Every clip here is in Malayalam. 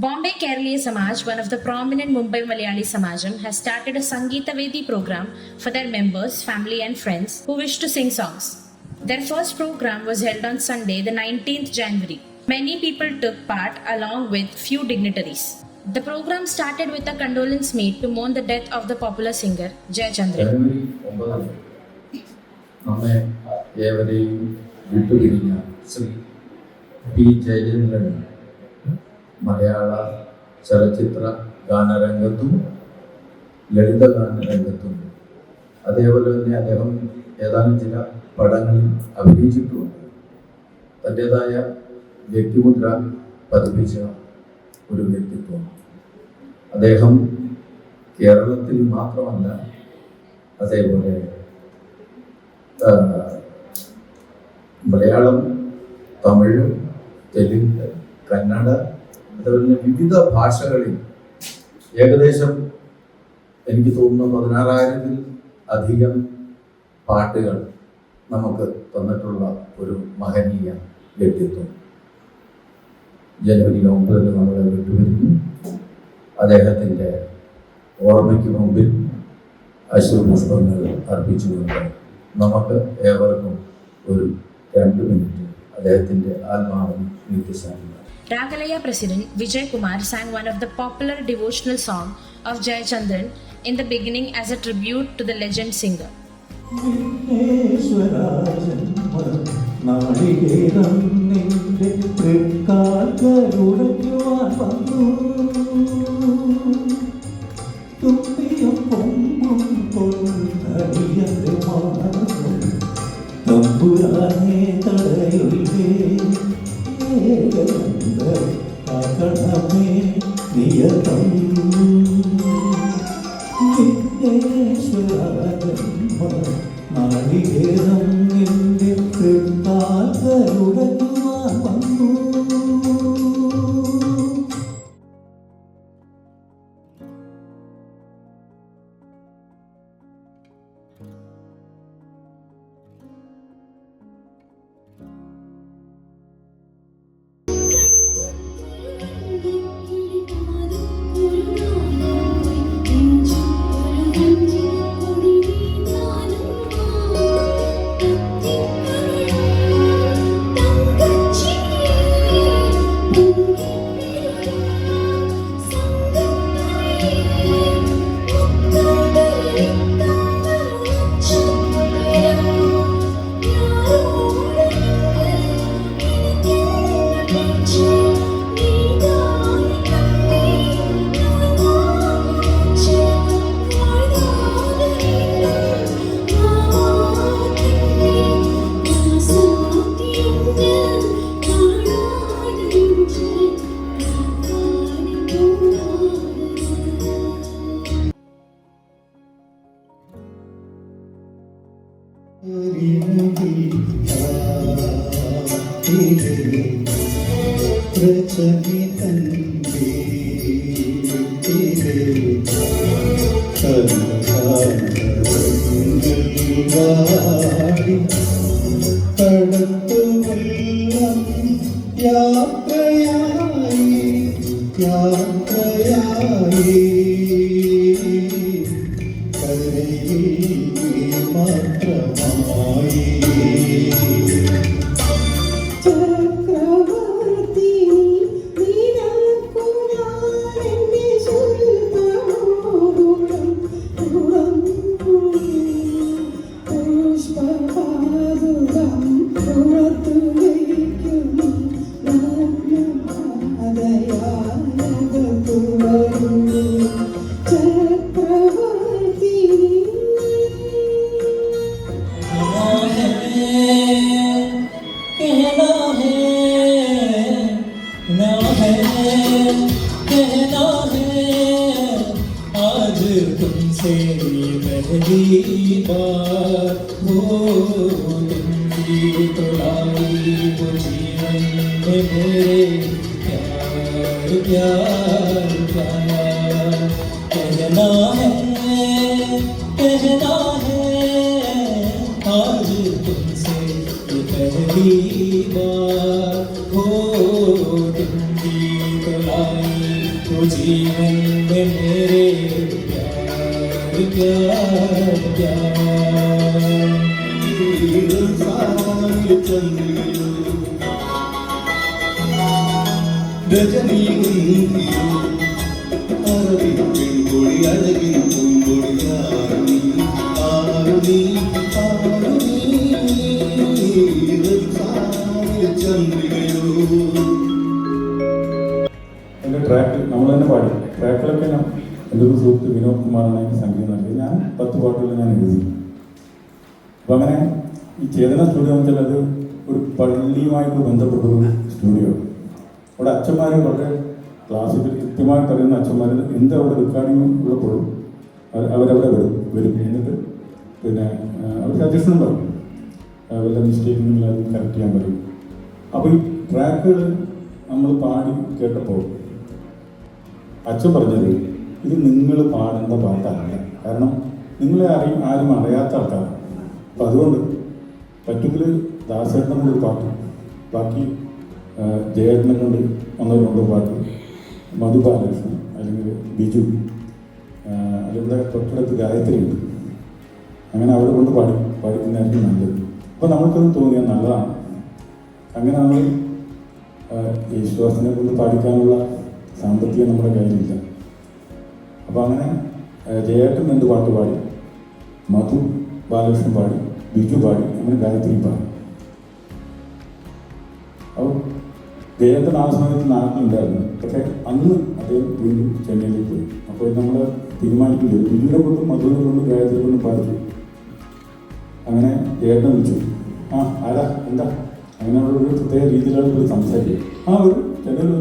Bombay Kerala Samaj, one of the prominent Mumbai Malayali Samajam, has started a Sangeeta Vedi program for their members, family and friends who wish to sing songs. Their first program was held on Sunday, the 19th January. Many people took part along with few dignitaries. The program started with a condolence meet to mourn the death of the popular singer Jayachandran. നമ്മെ ഏവരെയും വിട്ടുപിരിഞ്ഞ ശ്രീ പി ജയചന്ദ്രൻ മലയാള ചലച്ചിത്ര ഗാനരംഗത്തും ലളിതഗാനരംഗത്തും അതേപോലെ തന്നെ അദ്ദേഹം ഏതാനും ചില പടങ്ങളിൽ അഭിനയിച്ചിട്ടുമുണ്ട്. തൻ്റേതായ വ്യക്തിമുദ്ര പതിപ്പിച്ച ഒരു വ്യക്തിത്വം. അദ്ദേഹം കേരളത്തിൽ മാത്രമല്ല, അതേപോലെ മലയാളം, തമിഴ്, തെലുങ്ക്, കന്നഡ, അതുപോലെ വിവിധ ഭാഷകളിൽ ഏകദേശം എനിക്ക് തോന്നുന്നു 16,000-ൽ അധികം പാട്ടുകൾ നമുക്ക് തന്നിട്ടുള്ള ഒരു മഹനീയ വ്യക്തിത്വം. ജനുവരി 9 നമ്മളെ വിട്ടുപിരിഞ്ഞു. അദ്ദേഹത്തിൻ്റെ ഓർമ്മയ്ക്ക് മുമ്പിൽ അശ്രുപുഷ്പങ്ങൾ അർപ്പിച്ചുകൊണ്ട് നമുക്ക് ഏവർക്കും ഒരു 2 മിനിറ്റ് അദ്ദേഹത്തിൻ്റെ ആത്മാവിന് നിത്യശാന്തി. Ragalaya President Vijay Kumar sang one of the popular devotional song of Jayachandran in the beginning as a tribute to the legend singer. തമ്പുരാനെ തടയൊഴിവേ കാക്കണമേ നിയതം വിഘ്നേശ്വരജന്മ നാളികേരം നിന്റെ തൃക്കാലുടക്കുവാൻ വന്നു. पहली बार हो तुम की तो जीवन में मेरे प्यार प्यार सारे चंद्रियों रजनी अरबी पिंगोड़ी अड़गी पुंगोड़ी आरुनी आरुनी आरुनी सारे चंद्रियों. എൻ്റെ ട്രാക്ക് നമ്മൾ തന്നെ പാടി. ട്രാക്കിലൊക്കെ ഞാൻ എൻ്റെ ഒരു സുഹൃത്ത് വിനോദ് കുമാറാണ് എനിക്ക് സംഗീതം നൽകിയത്. ഞാൻ 10 പാട്ടുകൾ ഞാൻ എഴുതി. അപ്പോൾ അങ്ങനെ ഈ ചേതന സ്റ്റുഡിയോ എന്ന് വെച്ചാൽ അത് ഒരു പള്ളിയുമായിട്ട് ബന്ധപ്പെട്ടൊരു സ്റ്റുഡിയോ. അവിടെ അച്ഛന്മാർ വളരെ ക്ലാസ്സിൽ കൃത്യമായിട്ട് അറിയുന്ന അച്ഛന്മാർ എന്ത് അവിടെ റെക്കോർഡിങ് ഉള്ളപ്പോഴും അവരവിടെ വരും. എന്നിട്ട് പിന്നെ അവർ സജഷനും പറയും, വല്ല മിസ്റ്റേക്ക് ഉണ്ടെങ്കിൽ അത് കറക്റ്റ് ചെയ്യാൻ പറയും. അപ്പോൾ ഈ ട്രാക്കുകൾ നമ്മൾ പാടി കേട്ടപ്പോൾ അച്ഛൻ പറഞ്ഞത് ഇത് നിങ്ങൾ പാടേണ്ട പാട്ടല്ല, കാരണം നിങ്ങളെ ആരും അറിയാത്ത ആൾക്കാരാണ്. അപ്പം അതുകൊണ്ട് പറ്റുമെങ്കിൽ ദാസേട്ടനെ കൊണ്ട് പാട്ട്, ബാക്കി ജയേട്ടനെ കൊണ്ട് ഒന്നോ പാട്ട്, മധു ബാലകൃഷ്ണൻ അല്ലെങ്കിൽ ബിജു, അതിവിടെ തൊട്ടടുത്ത് ഗായത്രി ഉണ്ട്, അങ്ങനെ അവരെ കൊണ്ട് പാടിക്കുന്നതായിരിക്കും നല്ലത്. അപ്പോൾ നമുക്കത് തോന്നിയാൽ നല്ലതാണ്. അങ്ങനെ നമ്മൾ യേശുദാസിനെ കൊണ്ട് പാടിക്കാനുള്ള സാമ്പത്തികം നമ്മുടെ കയ്യിലില്ല. അപ്പോൾ അങ്ങനെ ജയേട്ടൻ 2 പാട്ട് പാടി, മധു ബാലകൃഷ്ണൻ പാടി, ബിജു പാടി, അങ്ങനെ ഗായത്രി പാടി. അപ്പോൾ ജയേട്ടൻ ആ സമയത്ത് നാട്ടിലുണ്ടായിരുന്നു. പക്ഷേ അന്ന് അദ്ദേഹം വീണ്ടും ചെന്നൈയിലേക്ക് പോയി. അപ്പോൾ നമ്മൾ തീരുമാനിക്കുന്നത് ബിജുവിനെ കൊണ്ടും മധുവിനെ കൊണ്ടും ഗായത്രി കൊണ്ടും പാടിച്ചു. അങ്ങനെ ജയേട്ടനെ വിളിച്ചു. ആരാ എന്താ അങ്ങനെ ഒരു പ്രത്യേക രീതിയിലാണ് ഒരു സംസാരിക്കുക. ഒരു ചിലരൊരു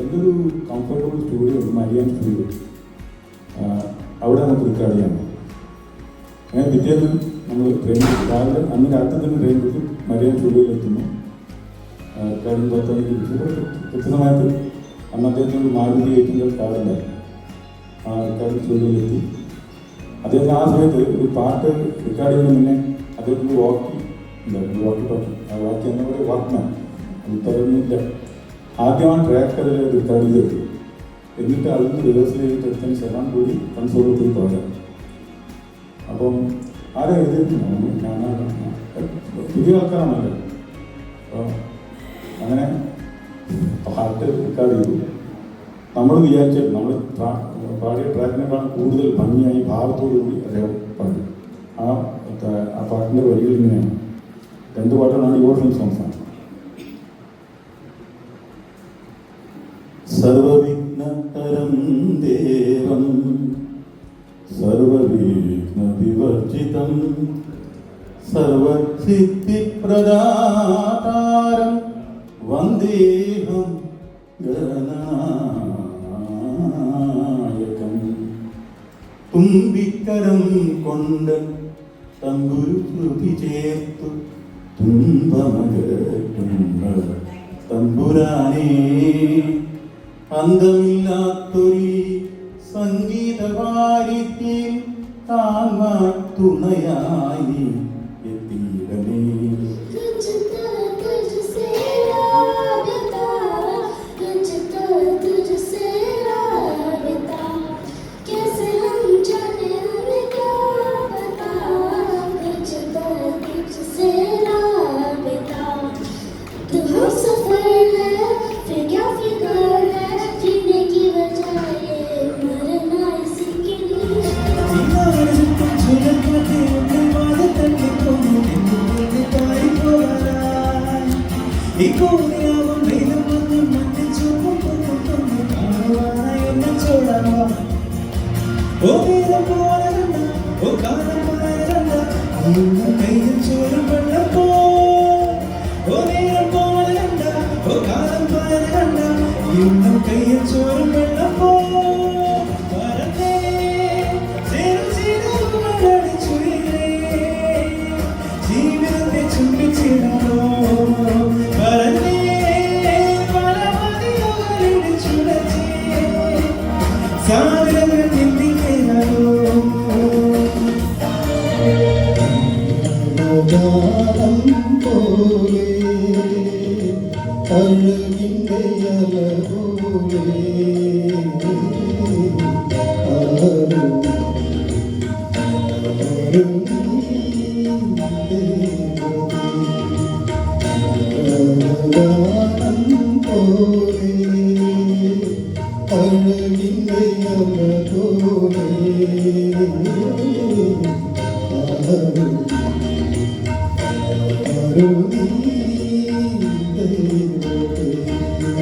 എന്തൊരു കംഫർട്ടബിൾ സ്റ്റുഡിയോ ഉണ്ട്, മരിയാൻ സ്റ്റുഡിയോ, അവിടെ നമുക്ക് റെക്കോർഡ് ചെയ്യാൻ. അങ്ങനെ പിറ്റേന്ന് നമ്മൾ രാവിലെ അന്ന് രാത്രി തന്നെ ട്രെയിൻ പിടിച്ച് മരിയാൻ സ്റ്റുഡിയോയിൽ എത്തുന്നു. റെക്കോർഡിങ് 10 മണിക്ക് പിടിച്ചു. കൃത്യസമയത്ത് അന്ന് അദ്ദേഹത്തിന് മാരുതി 800 കാറുണ്ടായിരുന്നു. ആ റെക്കോർഡിങ് സ്റ്റുഡിയോയിലെത്തി. അദ്ദേഹത്തിന് ആ സമയത്ത് ഒരു പാട്ട് റെക്കോർഡ് ചെയ്യുന്നതിന് മുന്നേ അദ്ദേഹത്തിന് വാക്കി എന്ന ഒരു വർക്ക്മാൻ ഉത്തരവൊന്നുമില്ല. ആദ്യമാണ് ട്രാക്ക് അതിൽ റെക്കോർഡ് ചെയ്തത്. എന്നിട്ട് അതിന് റിവേഴ്സൽ ചെയ്തിട്ട് എടുത്തതിന് ശേഷം കൂടി കൺസോളിൽ പോയി പാടാം. അപ്പം ആരെ എഴുതിയിട്ടുണ്ട്, ഞാനാണ്, പുതിയ ആൾക്കാരാണല്ലോ. അപ്പോൾ അങ്ങനെ പാട്ട് റെക്കോർഡ് ചെയ്തു. നമ്മൾ വിചാരിച്ചത് നമ്മൾ പാടിയ ട്രാക്കിനേക്കാൾ കൂടുതൽ ഭംഗിയായി ഭാവത്തോടു കൂടി അദ്ദേഹം പാടി. ആ പാട്ടിൻ്റെ വരികൾ ഇങ്ങനെയാണ്. 2 പാട്ടുകളാണ് ഡിവോഷണൽ സോങ്സാണ്. സർവവിഘ്നഹരം ദേവം സർവവിഘ്ന വിവർജിതം സർവസിദ്ധിപ്രദാതാരം വന്ദേഹം ഗണനായകം. തുമ്പിക്കരം കൊണ്ട് തമ്പുരു ശ്രുതി ചേർത്തു തുമ്പമകറ്റുന്ന തമ്പുരാനേ, അന്തമില്ലാത്തൊരു സംഗീതവാരിത്യം താങ്ങാൻ തുണയായി എത്തിയിടമേ. അഴകിൻ്റെ അല പോലെ അഴകിൻ്റെ അലതോടെ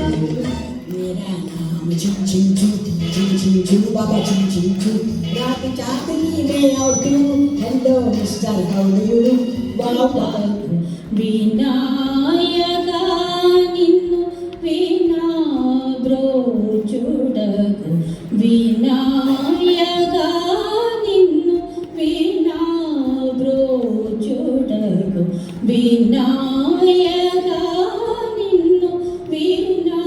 मेरा नाम चिंचू चिंचू बाबा चिंचू रात चाहती मैं और तू hello mister how do you बाबा വിനായക നിന്നു വീണാബ്രോചുടകു വിനായക നിന്നു വീണാബ്രോചുടകു വിനായക നിന്നു വീണാബ്രോചുടകു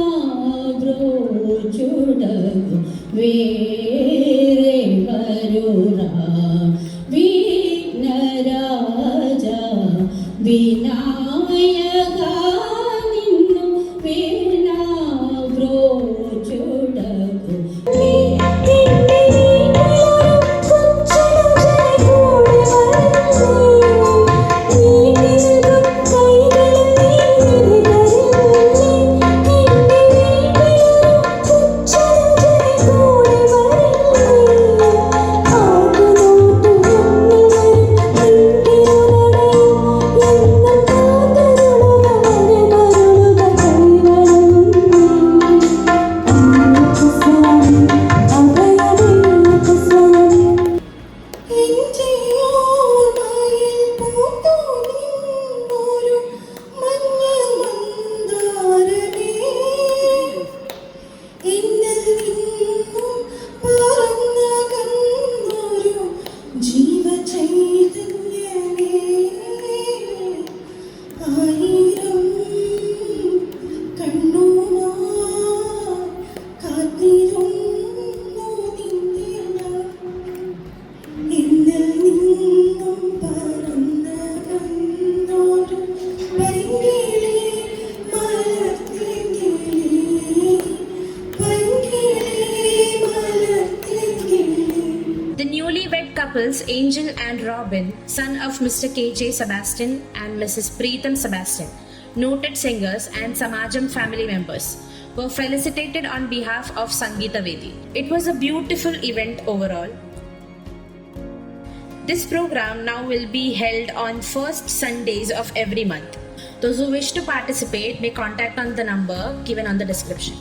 വേറെ വരുരാ വിഘ്നരാജ വിനായക നിന്നു വീണാബ്രോചുടകു The newlywed couples Angel and Robin, son of Mr. K.J. Sebastian and Mrs. Preetham Sebastian, noted singers and Samajam family members, were felicitated on behalf of Sangeeta Vedi. It was a beautiful event overall. This program now will be held on first Sundays of every month. Those who wish to participate may contact on the number given on the description.